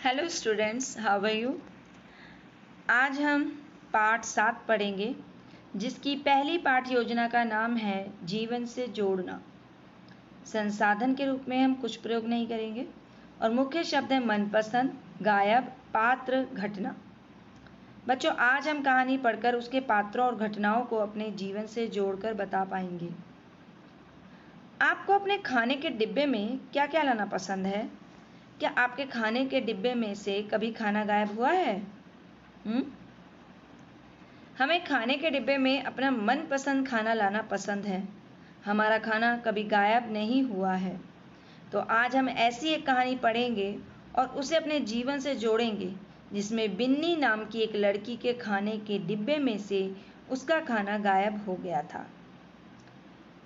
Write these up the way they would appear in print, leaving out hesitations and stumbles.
Hello students, how are you. आज हम पाठ 7 पढ़ेंगे जिसकी पहली पाठ योजना का नाम है जीवन से जोड़ना। संसाधन के रूप में हम कुछ प्रयोग नहीं करेंगे और मुख्य शब्द है मनपसंद, गायब, पात्र, घटना। बच्चों, आज हम कहानी पढ़कर उसके पात्रों और घटनाओं को अपने जीवन से जोड़कर बता पाएंगे। आपको अपने खाने के डिब्बे में क्या क्या लाना पसंद है? क्या आपके खाने के डिब्बे में से कभी खाना गायब हुआ है? हमें खाने के डिब्बे में अपना मनपसंद खाना लाना पसंद है। हमारा खाना कभी गायब नहीं हुआ है। तो आज हम ऐसी एक कहानी पढ़ेंगे और उसे अपने जीवन से जोड़ेंगे जिसमें बिन्नी नाम की एक लड़की के खाने के डिब्बे में से उसका खाना गायब हो गया था।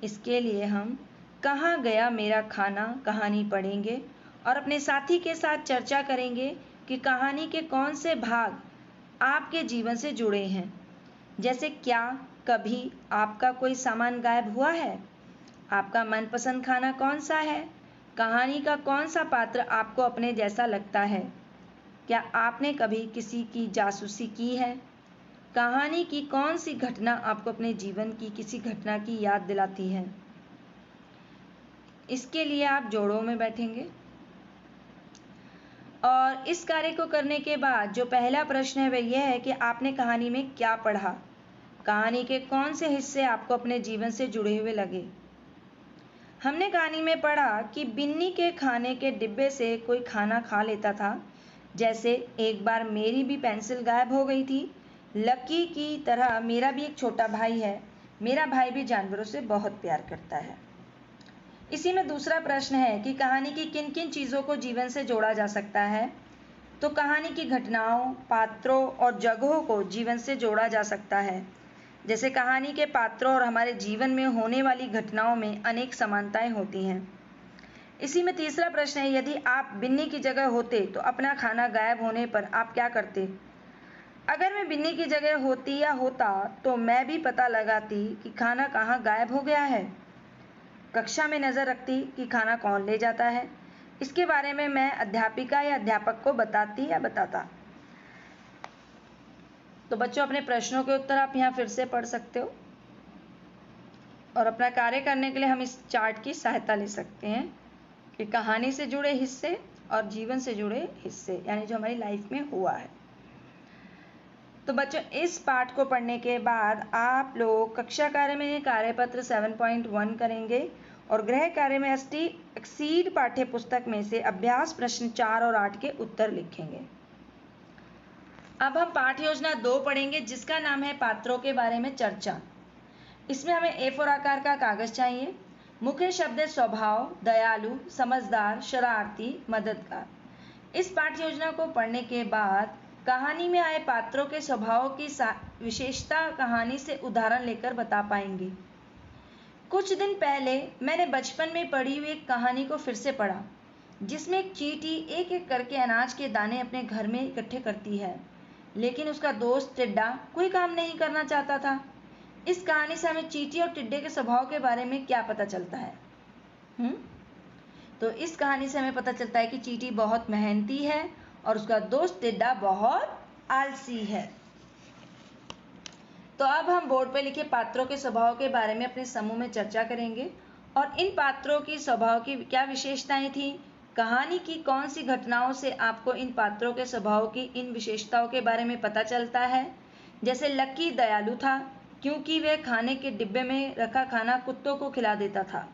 इसके लिए हम कहाँ गया मेरा खाना कहानी पढ़ेंगे और अपने साथी के साथ चर्चा करेंगे कि कहानी के कौन से भाग आपके जीवन से जुड़े हैं। जैसे क्या कभी आपका कोई सामान गायब हुआ है? आपका मनपसंद खाना कौन सा है? कहानी का कौन सा पात्र आपको अपने जैसा लगता है? क्या आपने कभी किसी की जासूसी की है? कहानी की कौन सी घटना आपको अपने जीवन की किसी घटना की याद दिलाती है? इसके लिए आप जोड़ों में बैठेंगे और इस कार्य को करने के बाद जो पहला प्रश्न है वह यह है कि आपने कहानी में क्या पढ़ा। कहानी के कौन से हिस्से आपको अपने जीवन से जुड़े हुए लगे। हमने कहानी में पढ़ा कि बिन्नी के खाने के डिब्बे से कोई खाना खा लेता था। जैसे एक बार मेरी भी पेंसिल गायब हो गई थी। लकी की तरह मेरा भी एक छोटा भाई है। मेरा भाई भी जानवरों से बहुत प्यार करता है। इसी में दूसरा प्रश्न है कि कहानी की किन किन चीज़ों को जीवन से जोड़ा जा सकता है। तो कहानी की घटनाओं, पात्रों और जगहों को जीवन से जोड़ा जा सकता है। जैसे कहानी के पात्रों और हमारे जीवन में होने वाली घटनाओं में अनेक समानताएं होती हैं। इसी में तीसरा प्रश्न है, यदि आप बिन्नी की जगह होते तो अपना खाना गायब होने पर आप क्या करते। अगर मैं बिन्नी की जगह होती या होता तो मैं भी पता लगाती कि खाना कहाँ गायब हो गया है। कक्षा में नज़र रखती कि खाना कौन ले जाता है। इसके बारे में मैं अध्यापिका या अध्यापक को बताती या बताता। तो बच्चों, अपने प्रश्नों के उत्तर आप यहाँ फिर से पढ़ सकते हो और अपना कार्य करने के लिए हम इस चार्ट की सहायता ले सकते हैं कि कहानी से जुड़े हिस्से और जीवन से जुड़े हिस्से, यानी जो हमारी लाइफ में हुआ है। तो बच्चों, इस पाठ को पढ़ने के बाद आप लोग कक्षा कार्य में कार्यपत्र 7.1 करेंगे और गृह कार्य में एक्सीड पाठ्य पुस्तक में से अभ्यास प्रश्न 4 और 8 के उत्तर लिखेंगे। अब हम पाठ योजना 2 पढ़ेंगे जिसका नाम है पात्रों के बारे में चर्चा। इसमें हमें A4 आकार का कागज चाहिए। मुख्य शब्द है स्वभाव, दयालु, समझदार, शरारती, मददगार। इस पाठ योजना को पढ़ने के बाद कहानी में आए पात्रों के स्वभाव की विशेषता कहानी से उदाहरण लेकर बता पाएंगे। कुछ दिन पहले मैंने बचपन में पढ़ी हुई एक कहानी को फिर से पढ़ा जिसमें एक चींटी एक एक करके अनाज के दाने अपने घर में इकट्ठे करती है, लेकिन उसका दोस्त टिड्डा कोई काम नहीं करना चाहता था। इस कहानी से हमें चींटी और टिड्डे के स्वभाव के बारे में क्या पता चलता है? तो इस कहानी से हमें पता चलता है कि चींटी बहुत मेहनती है और उसका दोस्त टिड्डा बहुत आलसी है। तो अब हम बोर्ड पर लिखे पात्रों के स्वभाव के बारे में अपने समूह में चर्चा करेंगे और इन पात्रों की स्वभाव की क्या विशेषताएं थी। कहानी की कौन सी घटनाओं से आपको इन पात्रों के स्वभाव की इन विशेषताओं के बारे में पता चलता है। जैसे लकी दयालु था क्योंकि वह खाने के डिब्बे में रखा खाना कुत्तों को खिला देता था।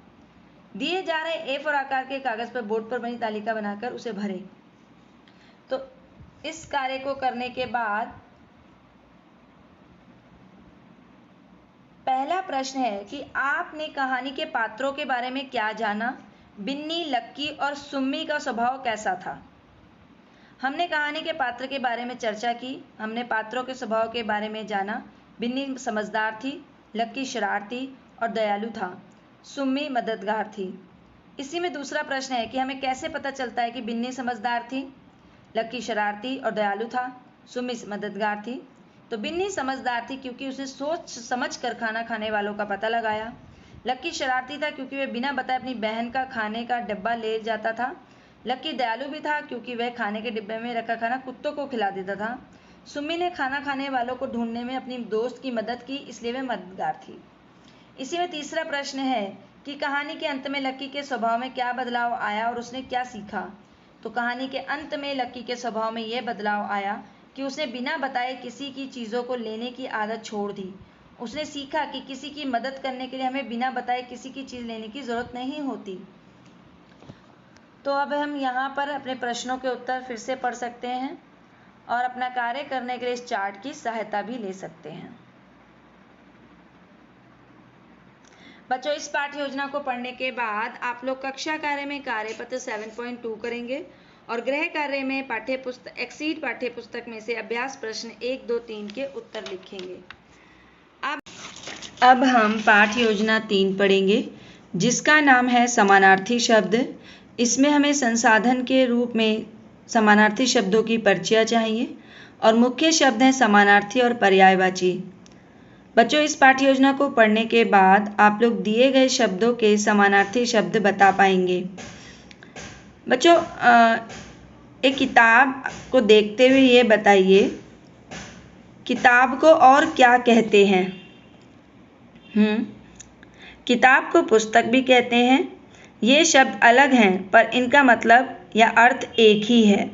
दिए जा रहे A4 आकार के कागज पर बोर्ड पर बनी तालिका बनाकर उसे भरें। तो इस कार्य को करने के बाद पहला प्रश्न है कि आपने कहानी के पात्रों के बारे में क्या जाना। बिन्नी, लक्की और सुम्मी का स्वभाव कैसा था। हमने कहानी के पात्र के बारे में चर्चा की। हमने पात्रों के स्वभाव के बारे में जाना। बिन्नी समझदार थी, लक्की शरारती और दयालु था, सुम्मी मददगार थी। इसी में दूसरा प्रश्न है कि हमें कैसे पता चलता है कि बिन्नी समझदार थी, लक्की शरारती और दयालु था, सुम्मी मददगार थी। तो बिन्नी समझदार थी क्योंकि उसने सोच समझ कर खाना खाने वालों का पता लगाया। लक्की शरारती था क्योंकि वह बिना बताए अपनी बहन का खाने का डब्बा ले जाता था। लक्की दयालु भी था क्योंकि वह खाने के डिब्बे में रखा खाना कुत्तों को खिला देता था। सुम्मी ने खाना खाने वालों को ढूंढने में अपनी दोस्त की मदद की, इसलिए वह मददगार थी। इसी में तीसरा प्रश्न है कि कहानी के अंत में लक्की के स्वभाव में क्या बदलाव आया और उसने क्या सीखा। तो कहानी के अंत में लक्की के स्वभाव में यह बदलाव आया कि उसने बिना बताए किसी की चीज़ों को लेने की आदत छोड़ दी। उसने सीखा कि किसी की मदद करने के लिए हमें बिना बताए किसी की चीज़ लेने की ज़रूरत नहीं होती। तो अब हम यहाँ पर अपने प्रश्नों के उत्तर फिर से पढ़ सकते हैं और अपना कार्य करने के लिए इस चार्ट की सहायता भी ले सकते हैं। बच्चों, इस पाठ्य योजना को पढ़ने के बाद आप लोग कक्षा कार्य में कार्यपत्र 7.2 करेंगे और गृह कार्य में पाठ्यपुस्तक एक्सीड पाठ्यपुस्तक में से अभ्यास प्रश्न 1, 2, 3 के उत्तर लिखेंगे। अब हम पाठ्य योजना 3 पढ़ेंगे जिसका नाम है समानार्थी शब्द। इसमें हमें संसाधन के रूप में समानार्थी शब्दों की परिचय चाहिए और मुख्य शब्द हैं समानार्थी और पर्यायवाची। बच्चों, इस पाठ्य योजना को पढ़ने के बाद आप लोग दिए गए शब्दों के समानार्थी शब्द बता पाएंगे। बच्चों, एक किताब को देखते हुए ये बताइए, किताब को और क्या कहते हैं? किताब को पुस्तक भी कहते हैं। ये शब्द अलग हैं पर इनका मतलब या अर्थ एक ही है।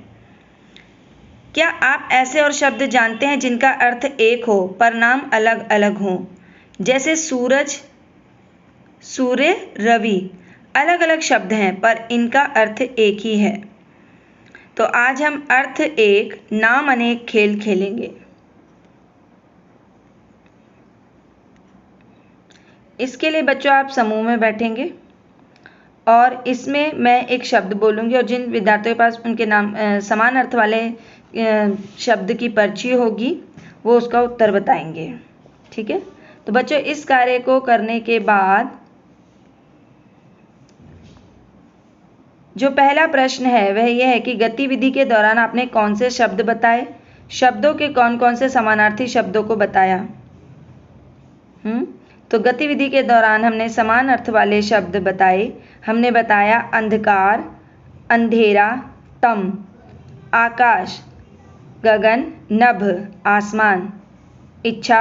क्या आप ऐसे और शब्द जानते हैं जिनका अर्थ एक हो पर नाम अलग अलग हो? जैसे सूरज, सूर्य, रवि अलग अलग शब्द हैं पर इनका अर्थ एक ही है। तो आज हम अर्थ एक नाम अनेक खेल खेलेंगे। इसके लिए बच्चों आप समूह में बैठेंगे और इसमें मैं एक शब्द बोलूँगी और जिन विद्यार्थियों के पास उनके नाम समान अर्थ वाले शब्द की परिचय होगी वो उसका उत्तर बताएंगे। ठीक है? तो बच्चों, इस कार्य को करने के बाद जो पहला प्रश्न है वह यह है कि गतिविधि के दौरान आपने कौन से शब्द बताए, शब्दों के कौन कौन से समानार्थी शब्दों को बताया। तो गतिविधि के दौरान हमने समान अर्थ वाले शब्द बताए। हमने बताया अंधकार, अंधेरा, तम, आकाश, गगन, नभ, आसमान, इच्छा,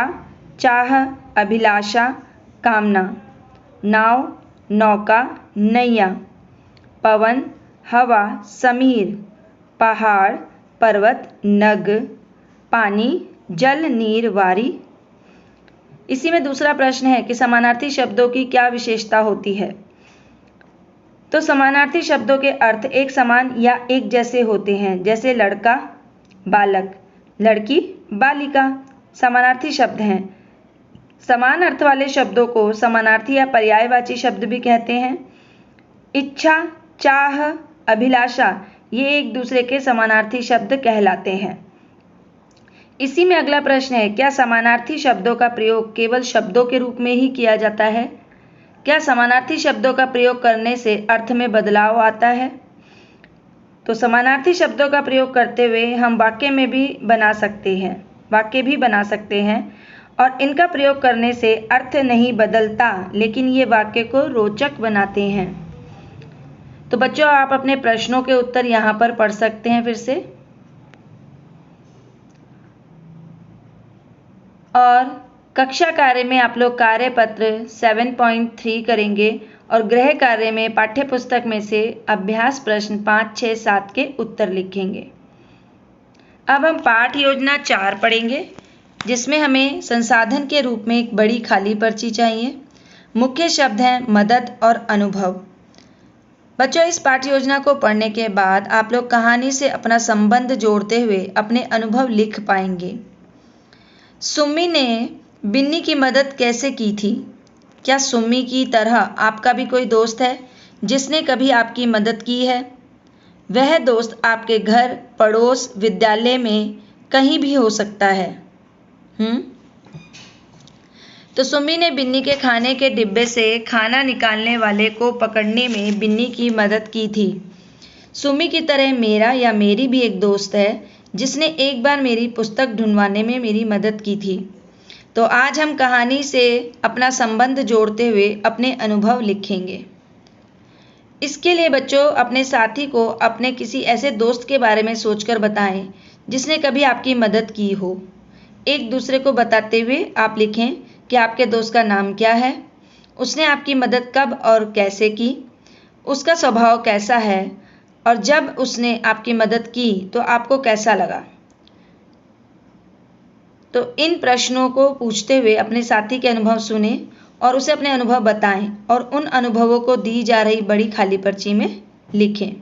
चाह, अभिलाषा, कामना, नाव, नौका, नैया, पवन, हवा, समीर, पहाड़, पर्वत, नग, पानी, जल, नीर, वारी। इसी में दूसरा प्रश्न है कि समानार्थी शब्दों की क्या विशेषता होती है। तो समानार्थी शब्दों के अर्थ एक समान या एक जैसे होते हैं, जैसे लड़का, बालक, लड़की, बालिका समानार्थी शब्द हैं। समान अर्थ वाले शब्दों को समानार्थी या पर्यायवाची शब्द भी कहते हैं। इच्छा, चाह, अभिलाषा ये एक दूसरे के समानार्थी शब्द कहलाते हैं। इसी में अगला प्रश्न है, क्या समानार्थी शब्दों का प्रयोग केवल शब्दों के रूप में ही किया जाता है? क्या समानार्थी शब्दों का प्रयोग करने से अर्थ में बदलाव आता है? तो समानार्थी शब्दों का प्रयोग करते हुए हम वाक्य भी बना सकते हैं और इनका प्रयोग करने से अर्थ नहीं बदलता, लेकिन ये वाक्य को रोचक बनाते हैं। तो बच्चों, आप अपने प्रश्नों के उत्तर यहाँ पर पढ़ सकते हैं फिर से। और कक्षा कार्य में आप लोग कार्यपत्र 7.3 करेंगे और गृह कार्य में पाठ्यपुस्तक में से अभ्यास प्रश्न 5, 6, 7 के उत्तर लिखेंगे। अब हम पाठ योजना 4 पढ़ेंगे जिसमें हमें संसाधन के रूप में एक बड़ी खाली पर्ची चाहिए। मुख्य शब्द हैं मदद और अनुभव। बच्चों, इस पाठ्य योजना को पढ़ने के बाद आप लोग कहानी से अपना संबंध जोड़ते हुए अपने अनुभव लिख पाएंगे। सुम्मी ने बिन्नी की मदद कैसे की थी? क्या सुम्मी की तरह आपका भी कोई दोस्त है जिसने कभी आपकी मदद की है? वह दोस्त आपके घर, पड़ोस, विद्यालय में कहीं भी हो सकता है। तो सुम्मी ने बिन्नी के खाने के डिब्बे से खाना निकालने वाले को पकड़ने में बिन्नी की मदद की थी। सुम्मी की तरह मेरा या मेरी भी एक दोस्त है जिसने एक बार मेरी पुस्तक ढूंढवाने में मेरी मदद की थी। तो आज हम कहानी से अपना संबंध जोड़ते हुए अपने अनुभव लिखेंगे। इसके लिए बच्चों अपने साथी को अपने किसी ऐसे दोस्त के बारे में सोचकर बताएं जिसने कभी आपकी मदद की हो। एक दूसरे को बताते हुए आप लिखें कि आपके दोस्त का नाम क्या है, उसने आपकी मदद कब और कैसे की, उसका स्वभाव कैसा है और जब उसने आपकी मदद की तो आपको कैसा लगा। तो इन प्रश्नों को पूछते हुए अपने साथी के अनुभव सुने और उसे अपने अनुभव बताएं और उन अनुभवों को दी जा रही बड़ी खाली पर्ची में लिखें।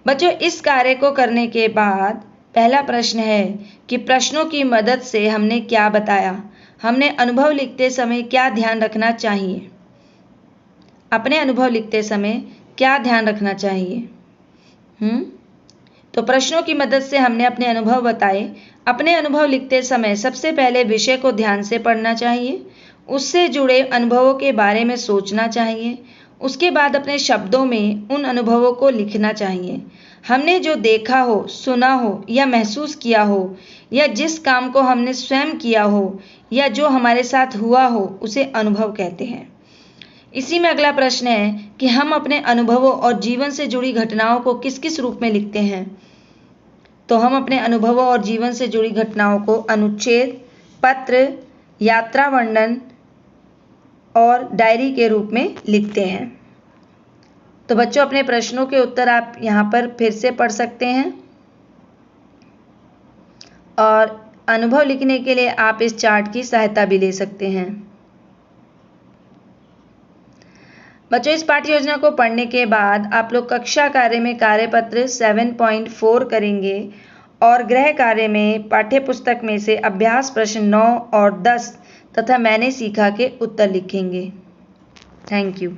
बच्चों, इस कार्य को करने के बाद पहला प्रश्न है कि प्रश्नों की मदद से हमने क्या बताया। हमने अनुभव लिखते समय क्या ध्यान रखना चाहिए? अपने अनुभव लिखते समय क्या ध्यान रखना चाहिए? तो प्रश्नों की मदद से हमने अपने अनुभव बताए। अपने अनुभव लिखते समय सबसे पहले विषय को ध्यान से पढ़ना चाहिए, उससे जुड़े अनुभवों के बारे में सोचना चाहिए, उसके बाद अपने शब्दों में उन अनुभवों को लिखना चाहिए। हमने जो देखा हो, सुना हो या महसूस किया हो या जिस काम को हमने स्वयं किया हो या जो हमारे साथ हुआ हो उसे अनुभव कहते हैं। इसी में अगला प्रश्न है कि हम अपने अनुभवों और जीवन से जुड़ी घटनाओं को किस किस रूप में लिखते हैं। तो हम अपने अनुभवों और जीवन से जुड़ी घटनाओं को अनुच्छेद, पत्र, यात्रा वर्णन और डायरी के रूप में लिखते हैं। तो बच्चों, अपने प्रश्नों के उत्तर आप यहाँ पर फिर से पढ़ सकते हैं और अनुभव लिखने के लिए आप इस चार्ट की सहायता भी ले सकते हैं। बच्चों, इस पाठ्य योजना को पढ़ने के बाद आप लोग कक्षा कार्य में कार्यपत्र 7.4 करेंगे और गृह कार्य में पाठ्य पुस्तक में से अभ्यास प्रश्न 9 और 10 तथा मैंने सीखा के उत्तर लिखेंगे। Thank you.